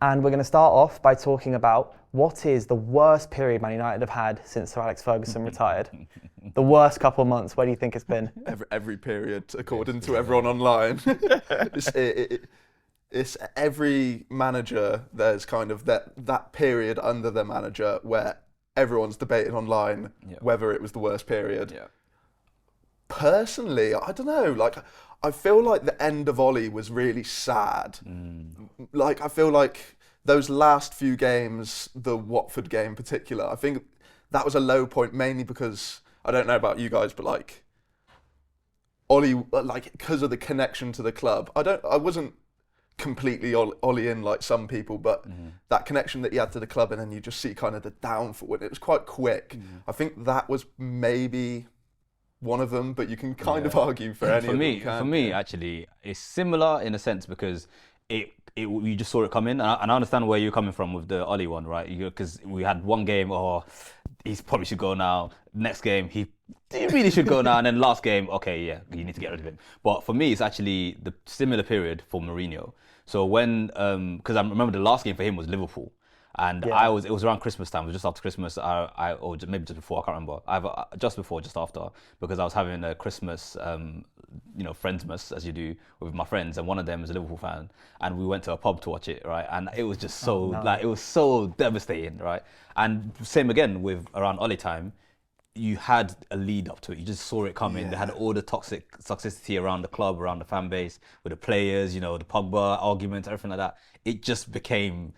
And we're going to start off by talking about what is the worst period Man United have had since Sir Alex Ferguson retired. The worst couple of months, where do you think it's been? Every period, according to everyone online. It's every manager, there's kind of that period under their manager where everyone's debating online whether it was the worst period. Yeah. Personally, I don't know, like, I feel like the end of Ollie was really sad. Like, I feel like those last few games, the Watford game in particular, I think that was a low point, mainly because, I don't know about you guys, but like, Ollie, like, because of the connection to the club, I wasn't completely Ollie in like some people, but that connection that he had to the club, and then you just see kind of the downfall, and it was quite quick. I think that was maybe one of them, but you can kind of argue for any of them. For me, actually, it's similar in a sense because you just saw it coming, and I understand where you're coming from with the Ollie one, right? Because we had one game, he probably should go now. Next game, he really should go now, and then last game, okay, yeah, you need to get rid of him. But for me, it's actually the similar period for Mourinho. So when, because I remember the last game for him was Liverpool. And it was around Christmas time, it was just after Christmas, or maybe just before, I can't remember. Either just before, just after, because I was having a Christmas, friendsmas, as you do, with my friends, and one of them is a Liverpool fan, and we went to a pub to watch it, right? And it was just it was so devastating, right? And same again with around Ollie time, you had a lead up to it. You just saw it coming. Yeah. They had all the toxicity around the club, around the fan base, with the players, the Pogba arguments, everything like that. It just became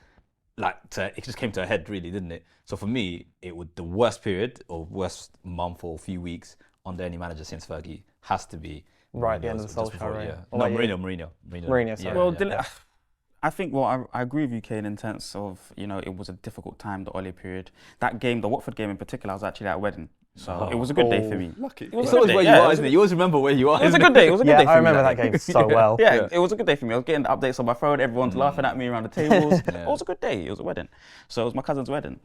it just came to a head, really, didn't it? So for me, it was the worst period or worst month or few weeks under any manager since Fergie has to be right at the end of the Solskjaer reign. Yeah. No, Mourinho. Sorry. Well, I think, I agree with you, Kane, in terms of, it was a difficult time, the Ollie period. That game, the Watford game in particular, I was actually at a wedding. So it was a good day for me. Lucky. It's always where you are, isn't it? You always remember where you are. It was a good day. It was a good day for me. I remember that game so well. It was a good day for me. I was getting the updates on my phone. Everyone's laughing at me around the tables. It was a good day. It was a wedding. So it was my cousin's wedding.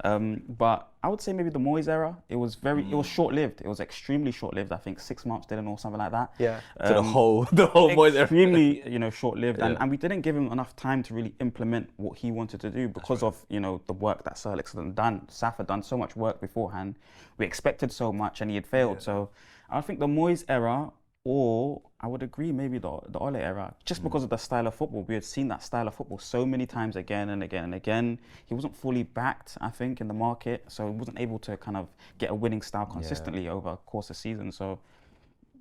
But I would say maybe the Moyes era. It was short-lived. It was extremely short-lived. I think 6 months, didn't or something like that. Yeah. So the whole Moyes era. Extremely, short-lived. And we didn't give him enough time to really implement what he wanted to do because of, the work that Sir Alex had done. Saf had done so much work beforehand. We expected so much and he had failed. So I think the Moyes era, or I would agree maybe the Ole era, just because of the style of football. We had seen that style of football so many times again and again and again. He wasn't fully backed, I think, in the market. So he wasn't able to kind of get a winning style consistently over a course of season. So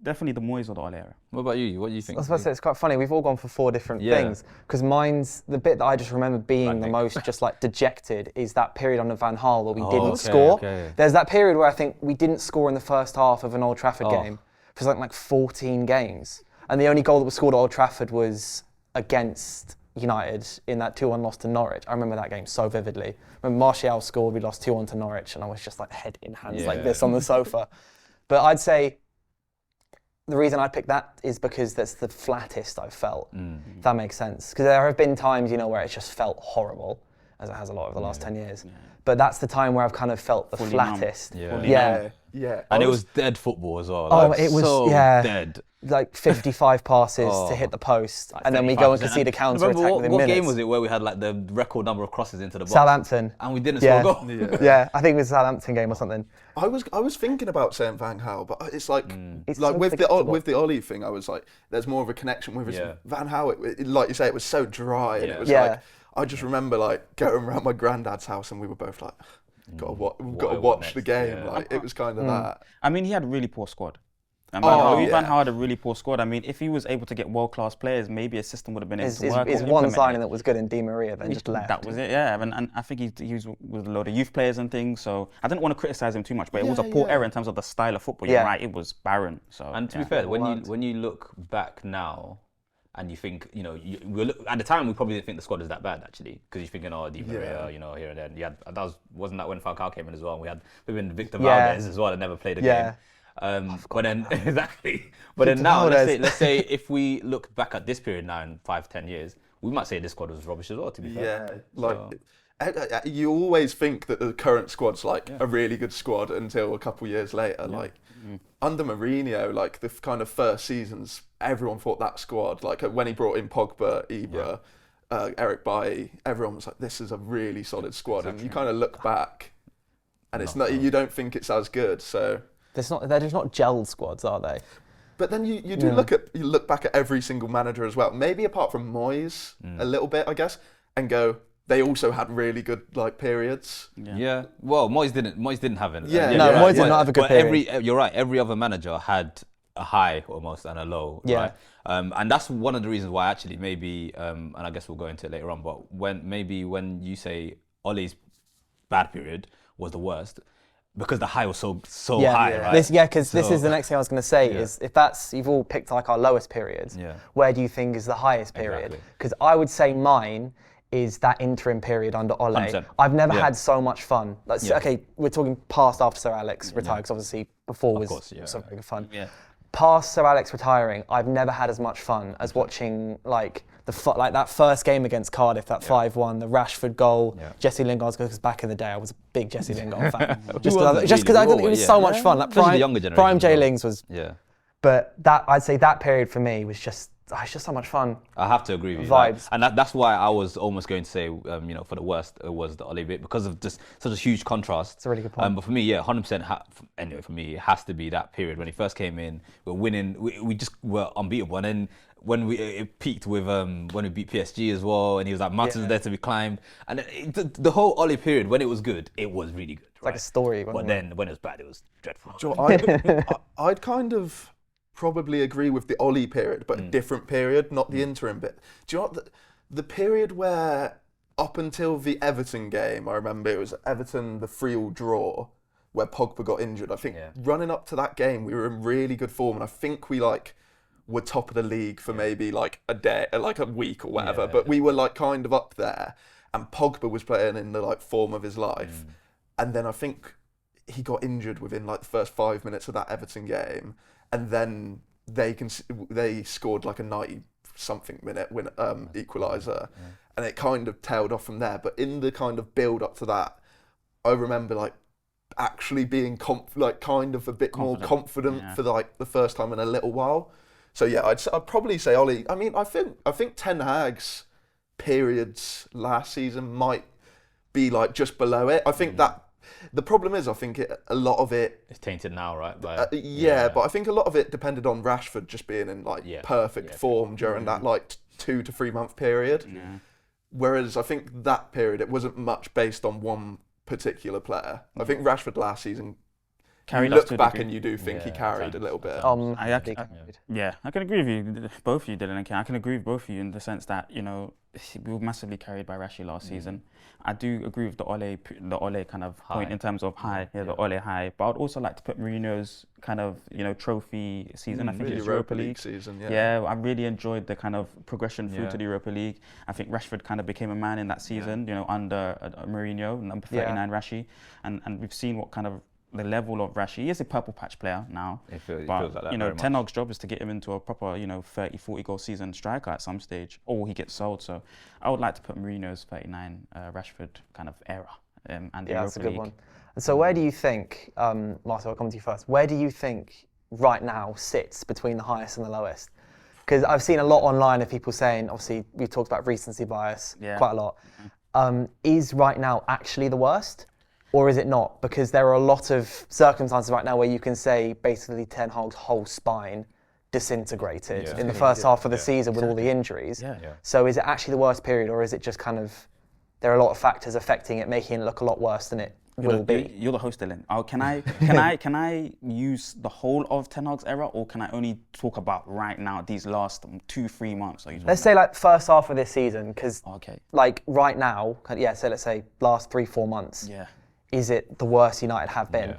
definitely the Moyes or the Ole era. What about you? What do you think? I was about to say, it's quite funny. We've all gone for 4 different things. Because mine's, the bit that I just remember being the most just dejected is that period under Van Gaal where we didn't score. Okay. There's that period where I think we didn't score in the first half of an Old Trafford game for something like 14 games. And the only goal that was scored at Old Trafford was against United in that 2-1 loss to Norwich. I remember that game so vividly. When Martial scored, we lost 2-1 to Norwich, and I was just head in hands like this on the sofa. But I'd say the reason I picked that is because that's the flattest I've felt, if that makes sense. Because there have been times, where it's just felt horrible, as it has a lot over the last 10 years. Yeah. But that's the time where I've kind of felt the flattest. Yeah. And it was dead football as well. It was so dead. 55 passes to hit the post, and then we go and concede a counter-attack within minutes. What game was it where we had the record number of crosses into the box? Southampton. And we didn't score a goal. Yeah, I think it was a Southampton game or something. I was thinking about saying Van Gaal, but it's it's so with the Ollie thing, I was like, there's more of a connection with Van Gaal. Like you say, it was so dry, and it was I just remember going around my granddad's house, and we were both like, we've got to watch the game. Yeah. It was kind of that. I mean, he had a really poor squad. Van Gaal had a really poor squad. I mean, if he was able to get world-class players, maybe his system would have been able to work. His one signing that was good in Di Maria, then just left. That was it, yeah. And I think he was with a load of youth players and things, so I didn't want to criticise him too much, but it was a poor era in terms of the style of football. You're right, it was barren. So. And to be fair, when you look back now, and you think, at the time we probably didn't think the squad was that bad actually, because you're thinking, Di Maria, here and there. Wasn't that when Falcao came in as well? We had Victor Valdez as well that never played a game. But then exactly. But then now let's say if we look back at this period now in 5-10 years, we might say this squad was rubbish as well. To be fair, you always think that the current squad's a really good squad until a couple years later. Under Mourinho, the kind of first seasons, everyone thought that squad, when he brought in Pogba, Ibra, Eric Bailly, everyone was like, this is a really solid squad. And you kind of look back and it's not, you don't think it's as good. So they're just not gelled squads, are they? But then you look back at every single manager as well, maybe apart from Moyes a little bit, I guess, and go, they also had really good like periods. Yeah. Well, Moyes didn't have it. Moyes did not have a good period. You're right. Every other manager had a high almost and a low. Yeah. Right? And that's one of the reasons why actually maybe, and I guess we'll go into it later on, but when you say Ole's bad period was the worst, because the high was so high, right? Because this is the next thing I was going to say is if you've all picked like our lowest periods, where do you think is the highest period? Because I would say mine is that interim period under Ole. 100%. I've never had so much fun. Okay, we're talking past after Sir Alex retired, because obviously before was so very good fun. Yeah. Past Sir Alex retiring, I've never had as much fun as watching like that first game against Cardiff, that 5-1, the Rashford goal, Jesse Lingard's goal. Because back in the day, I was a big Jesse Lingard fan. just because I thought it was so much fun. Like the younger generation prime Jay Lings was. Yeah. But I'd say that period for me was just. It's just so much fun. I have to agree with you. Vibes. And that's why I was almost going to say, for the worst, it was the Ole bit because of just such a huge contrast. It's a really good point. But for me, 100%. Anyway, for me, it has to be that period when he first came in. We're winning. We just were unbeatable. And then when it peaked with when we beat PSG as well, and he was like mountains there to be climbed. And the whole Ole period, when it was good, it was really good. It's like a story. But then when it was bad, it was dreadful. I'd kind of probably agree with the Ole period, but a different period, not the interim bit. Do you know what? The period where up until the Everton game, I remember it was Everton, the 3-3 draw, where Pogba got injured. I think running up to that game, we were in really good form, and I think we were top of the league for maybe like a day, like a week or whatever. But we were like kind of up there, and Pogba was playing in the like form of his life, and then I think he got injured within like the first 5 minutes of that Everton game. And then they scored like a 90-something minute equaliser, and it kind of tailed off from there. But in the kind of build up to that, I remember like actually being kind of a bit more confident for like the first time in a little while. So yeah, I'd probably say Ole. I mean, I think Ten Hag's periods last season might be like just below it. I think that. The problem is, I think a lot of it... It's tainted now, right? But I think a lot of it depended on Rashford just being in like perfect form during that like 2 to 3 month period. Yeah. Whereas I think that period, it wasn't much based on one particular player. I think Rashford last season, you look back and you do think he carried a little bit. I can agree with you. Both of you, Dylan and Ken. I can agree with both of you in the sense that, we were massively carried by Rashi last season. I do agree with the Ole kind of high point in terms of high, the Ole high. But I'd also like to put Mourinho's kind of, trophy season. I think it's Europa League season. Yeah, I really enjoyed the kind of progression through to the Europa League. I think Rashford kind of became a man in that season, under Mourinho, number 39 Rashi. And we've seen what kind of the level of Rashi. He is a purple patch player now. It feels like that Ten Hag's job is to get him into a proper, 30, 40 goal season striker at some stage, or he gets sold. So I would like to put Mourinho's 39 Rashford kind of era and the Europa that's a good League. one. And so where do you think, Martin, I'll come to you first, where do you think right now sits between the highest and the lowest? Because I've seen a lot online of people saying, obviously we've talked about recency bias quite a lot. Is right now actually the worst? Or is it not? Because there are a lot of circumstances right now where you can say basically Ten Hag's whole spine disintegrated in the first half of the season with all the injuries. So is it actually the worst period, or is it just kind of, there are a lot of factors affecting it, making it look a lot worse than it will be? You're the host, Dylan. Can I use the whole of Ten Hag's era, or can I only talk about right now, these last 2-3 months? Let's say like first half of this season, because like right now, so let's say last 3-4 months. Is it the worst United have been?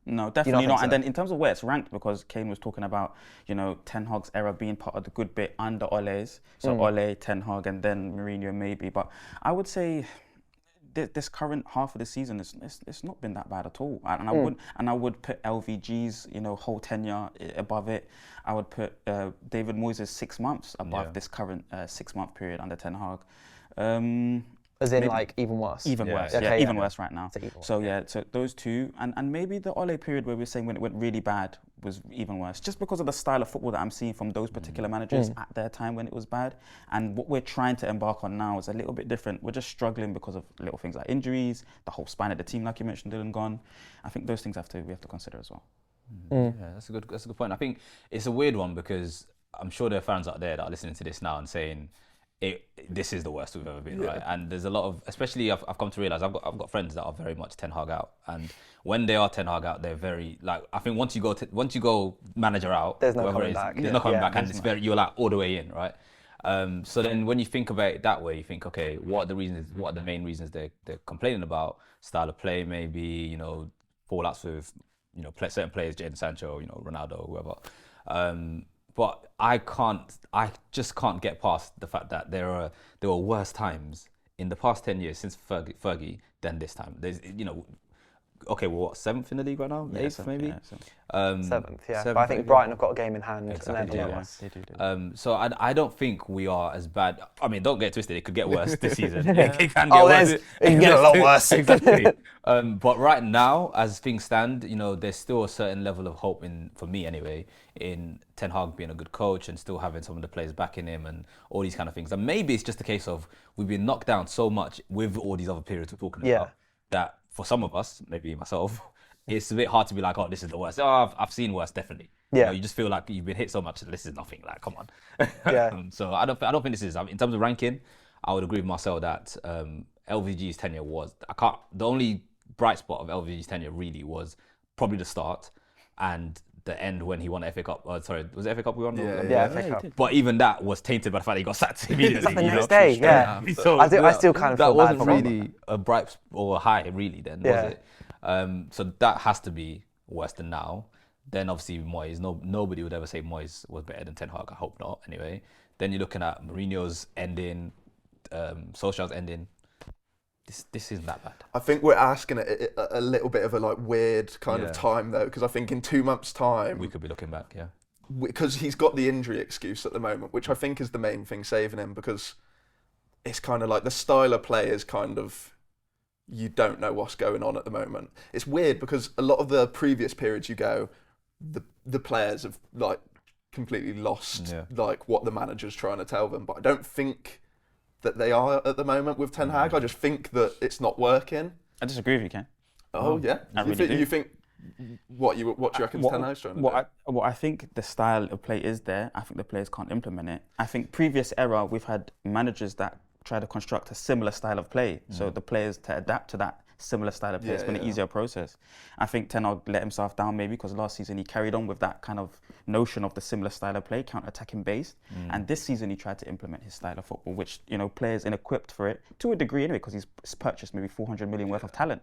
No, definitely not. So? And then in terms of where it's ranked, because Kane was talking about, Ten Hag's era being part of the good bit under Ole's. So Ole, Ten Hag, and then Mourinho maybe. But I would say this current half of the season, it's not been that bad at all. And I would put LVG's, whole tenure above it. I would put David Moyes' 6 months above this current 6 month period under Ten Hag. As in, Maybe- like, even worse? Even Yeah, worse, yeah. yeah, Okay, even yeah. worse right now. So even worse, So yeah, so those two, and maybe the Ole period where we're saying when it went really bad was even worse, just because of the style of football that I'm seeing from those particular managers at their time when it was bad, and what we're trying to embark on now is a little bit different. We're just struggling because of little things like injuries, the whole spine of the team, like you mentioned, Dylan gone. I think those things we have to consider as well. Yeah, that's a good point. I think it's a weird one because I'm sure there are fans out there that are listening to this now and saying, this is the worst we've ever been, right? And there's a lot of, especially I've come to realize I've got friends that are very much Ten Hag out, and when they are Ten Hag out, they're very like, I think once you go manager out, There's no whoever coming it is, back. There's no coming Yeah, back, and it's you're like all the way in, right? So then when you think about it that way, you think, okay, what are the main reasons they're complaining about? Style of play, maybe, you know, fallouts with, you know, certain players, Jadon Sancho, you know, Ronaldo, whoever. But I just can't get past the fact that there were worse times in the past 10 years since Fergie than this time. There's, you know, okay, we're what, 7th in the league right now? 8th maybe? Yeah, 7th, yeah. But I seventh, think maybe. Brighton have got a game in hand, Exactly, and they're below yeah. us. they do. So I don't think we are as bad. I mean, don't get twisted. It could get worse this season. It can get worse. It can get a lot worse. Exactly. But right now, as things stand, you know, there's still a certain level of hope for me anyway, in Ten Hag being a good coach and still having some of the players backing him and all these kind of things. And maybe it's just a case of we've been knocked down so much with all these other periods we're talking about that for some of us, maybe myself, it's a bit hard to be like, oh, this is the worst. Oh, I've seen worse, definitely. Yeah. You know, you just feel like you've been hit so much. This is nothing. Like, come on. Yeah. So I don't think this is. In terms of ranking, I would agree with Marcel that LVG's tenure was. The only bright spot of LVG's tenure really was probably the start and the end when he won the FA Cup. Sorry, was it FA Cup we won? Yeah, FA Cup. But even that was tainted by the fact that he got sacked immediately. The you know? next day, yeah. So I still kind of that feel bad wasn't for him. really a bright or a high, really. Then Yeah. was it? So that has to be worse than now. Then obviously Moyes. Nobody would ever say Moyes was better than Ten Hag. I hope not. Anyway, then you're looking at Mourinho's ending, Solskjaer's ending. This isn't that bad. I think we're asking it a little bit of a like weird kind of time though, because I think in 2 months' time We could be looking back, yeah. because he's got the injury excuse at the moment, which I think is the main thing saving him, because it's kind of like the style of play is kind of, you don't know what's going on at the moment. It's weird because a lot of the previous periods you go, the players have like completely lost like what the manager's trying to tell them, but I don't think that they are at the moment with Ten Hag. I just think that it's not working. I disagree with you, Ken. Oh yeah, I really do. You think what do you reckon Ten Hag's trying to do? What I think the style of play is there. I think the players can't implement it. I think previous era we've had managers that try to construct a similar style of play, so the players to adapt to that similar style of play. It's been an easier process. I think Ten Hag let himself down maybe because last season he carried on with that kind of notion of the similar style of play, counter-attacking based, and this season he tried to implement his style of football, which, you know, players inequipped for it to a degree anyway, because he's purchased maybe 400 million worth of talent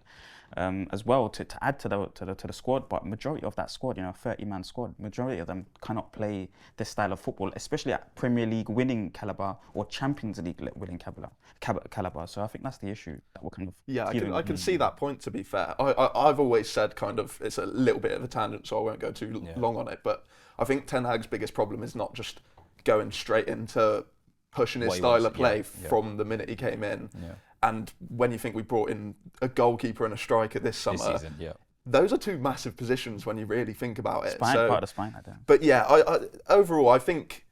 as well to add to the squad. But majority of that squad, you know, 30-man squad, majority of them cannot play this style of football, especially at Premier League winning caliber or Champions League winning caliber. So I think that's the issue that we're kind of I can see that point, to be fair. I've always said kind of, it's a little bit of a tangent, so I won't go too long on it, but I think Ten Hag's biggest problem is not just going straight into pushing his style of play from the minute he came in. Yeah. And when you think we brought in a goalkeeper and a striker this summer, This season, those are two massive positions when you really think about it. part of the spine. But yeah, I overall, I think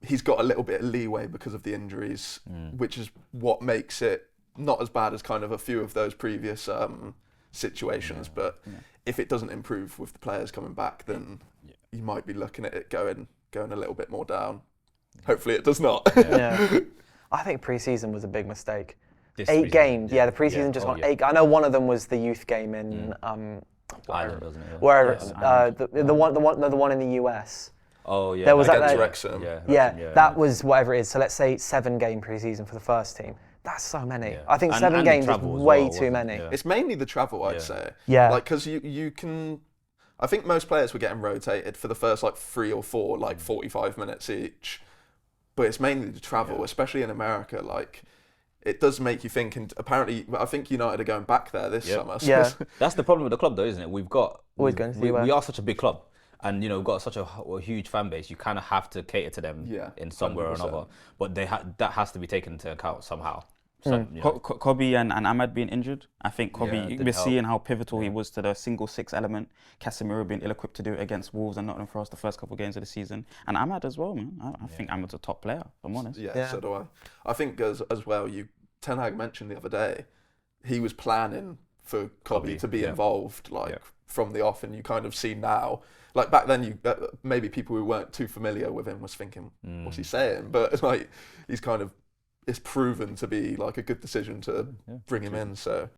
he's got a little bit of leeway because of the injuries, which is what makes it not as bad as kind of a few of those previous situations. But if it doesn't improve with the players coming back, then you might be looking at it going a little bit more down. Hopefully it does not. I think pre-season was a big mistake. This 8 season, games, the pre-season just won 8. I know one of them was the youth game in Ireland, wasn't it? where the one in the US. Oh yeah, There was Against that. Wrexham. That was whatever it is. So let's say 7-game pre-season for the first team. That's so many. Yeah. I think And 7 the games is travel as way well, too wasn't many. it? Yeah. It's mainly the travel, I'd say. Yeah. Like, because you can... I think most players were getting rotated for the first, like, 3 or 4, like, 45 minutes each. But it's mainly the travel, especially in America. Like, it does make you think, and apparently, I think United are going back there this summer. So Yeah. That's the problem with the club, though, isn't it? We've got Always going to the US. we are such a big club, and you know, we've got such a huge fan base. You kind of have to cater to them in some way or 100%. another. But that has to be taken into account somehow. Kobe and Ahmad being injured. I think Kobe, didn't we're help. seeing how pivotal he was to the single six element. Casemiro being ill-equipped to do it against Wolves and Nottingham Forest the first couple of games of the season. And Ahmad as well, man. I think Ahmad's a top player, if I'm honest. Yeah, so do I. I think as well, Ten Hag mentioned the other day, he was planning for Kobe to be involved, from the off, and you kind of see now. Like back then, maybe people who weren't too familiar with him was thinking, "What's he saying?" But like, he's kind of, it's proven to be like a good decision to bring him in. So